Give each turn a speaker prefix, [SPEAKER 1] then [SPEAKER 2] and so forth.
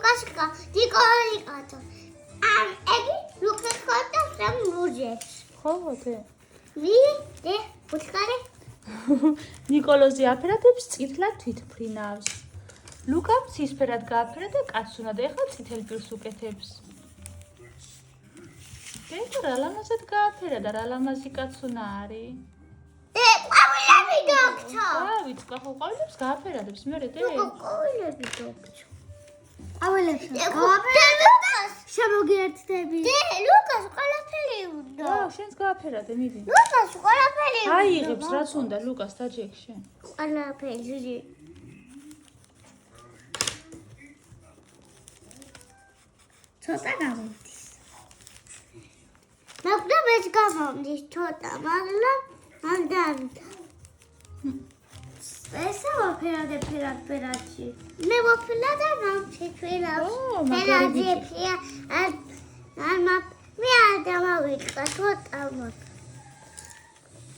[SPEAKER 1] კაშკა დიკოლიკატო ეგი ლუკასკოტა სამუჟეს
[SPEAKER 2] ხო დე
[SPEAKER 1] ვი დე უცხარე
[SPEAKER 2] ნიკოლოზი აფერადებს წითლად თვითმფრინავს ლუკამ ცისფერად გააფერა და კაცს უნდა და ეხლა წითელ პირს უკეთებს დე რა ლამაზად გააფერა და რა ლამაზი კაც უნდა არის
[SPEAKER 1] დე ყვავილები დოქცო
[SPEAKER 2] დავით ყვავილებს გააფერადებს მე დე
[SPEAKER 1] ყვავილები დოქცო ყვავილებს გააფერა შემოგიერთდები დე ლუკას ყველაფერი უნდა
[SPEAKER 2] შენს გააფერადე მიდი
[SPEAKER 1] ლუკას ყველაფერი უნდა
[SPEAKER 2] აიღებს რაც უნდა ლუკას დაჯექ შენ
[SPEAKER 1] ყველაფერი ცოტა გამომდის მაგრამ ეს გამომდის ცოტა მაგრამ მან დავიდა ესა ვაფერადე ფერადში მე ვაფერადა მომჩიფილავს ფერადი ფერა არ მე არ დამავიწყა ცოტა მაგ